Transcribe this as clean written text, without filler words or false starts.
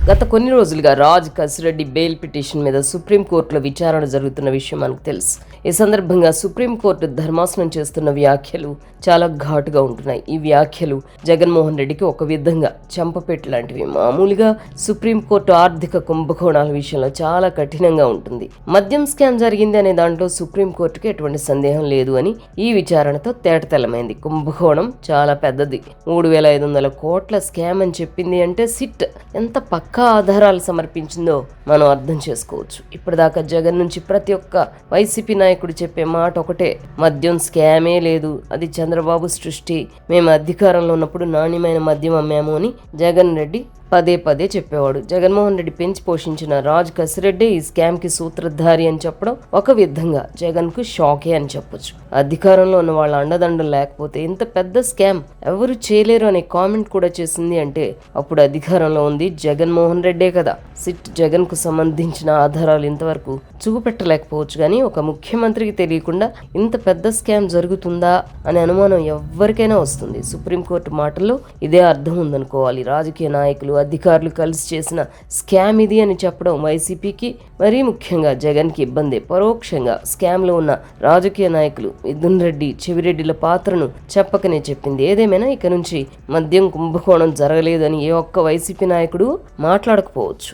గత కొన్ని రోజులుగా రాజ్ కసిరెడ్డి బెయిల్ పిటిషన్ మీద సుప్రీంకోర్టులో విచారణ జరుగుతున్న విషయం మనకు తెలుసు. ఈ సందర్భంగా సుప్రీంకోర్టు ధర్మాసనం చేస్తున్న వ్యాఖ్యలు చాలా ఘాటుగా ఉంటున్నాయి. ఈ వ్యాఖ్యలు జగన్మోహన్ రెడ్డికి ఒక విధంగా చెంపపెట్టు లాంటివి. మామూలుగా సుప్రీంకోర్టు ఆర్థిక కుంభకోణాల విషయంలో చాలా కఠినంగా ఉంటుంది. మద్యం స్కామ్ జరిగింది అనే దాంట్లో సుప్రీంకోర్టుకి ఎటువంటి సందేహం లేదు అని ఈ విచారణతో తేటతెల్లమైంది. కుంభకోణం చాలా పెద్దది. 3,500 కోట్ల స్కామ్ అని చెప్పింది అంటే సిట్ ఎంత పక్కా ఆధారాలు సమర్పించిందో మనం అర్థం చేసుకోవచ్చు. ఇప్పటిదాకా జగన్ నుంచి ప్రతి ఒక్క వైసీపీ నాయకుడు చెప్పే మాట ఒకటే, మద్యం స్కామే లేదు, అది చంద్రబాబు సృష్టి, మేము అధికారంలో ఉన్నప్పుడు నాణ్యమైన మద్యం అమ్మాము అని జగన్ రెడ్డి పదే పదే చెప్పేవాడు. జగన్మోహన్ రెడ్డి పెంచి పోషించిన రాజ్ కసిరెడ్డి ఈ స్కామ్ కి సూత్రధారి అని చెప్పడం ఒక విధంగా జగన్ కు షాకే అని చెప్పొచ్చు. అధికారంలో ఉన్న వాళ్ళ అండదండలు లేకపోతే ఇంత పెద్ద స్కామ్ ఎవరు చేయలేరు అనే కామెంట్ కూడా చేసింది అంటే అప్పుడు అధికారంలో ఉంది జగన్మోహన్ రెడ్డే కదా. సిట్ జగన్ కు సంబంధించిన ఆధారాలు ఇంతవరకు చూపెట్టలేకపోవచ్చు, కానీ ఒక ముఖ్యమంత్రికి తెలియకుండా ఇంత పెద్ద స్కామ్ జరుగుతుందా అనే అనుమానం ఎవరికైనా వస్తుంది. సుప్రీంకోర్టు మాటల్లో ఇదే అర్థం ఉందనుకోవాలి. రాజకీయ నాయకులు అధికారులు కలిసి చేసిన స్కామ్ ఇది అని చెప్పడం వైసీపీకి, మరీ ముఖ్యంగా జగన్కి ఇబ్బంది. పరోక్షంగా స్కామ్లో ఉన్న రాజకీయ నాయకులు మిథున్ రెడ్డి, చెవిరెడ్డిల పాత్రను చెప్పకనే చెప్పింది. ఏదేమైనా ఇక నుంచి మద్యం కుంభకోణం జరగలేదని ఏ ఒక్క వైసీపీ నాయకుడు మాట్లాడకపోవచ్చు.